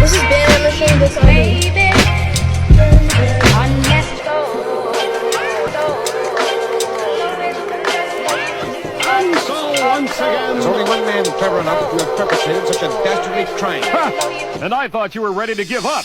This is banana machine, this on me. And so, once again... There's only one man clever enough to have perpetrated such a dastardly crime. Ha! And I thought you were ready to give up.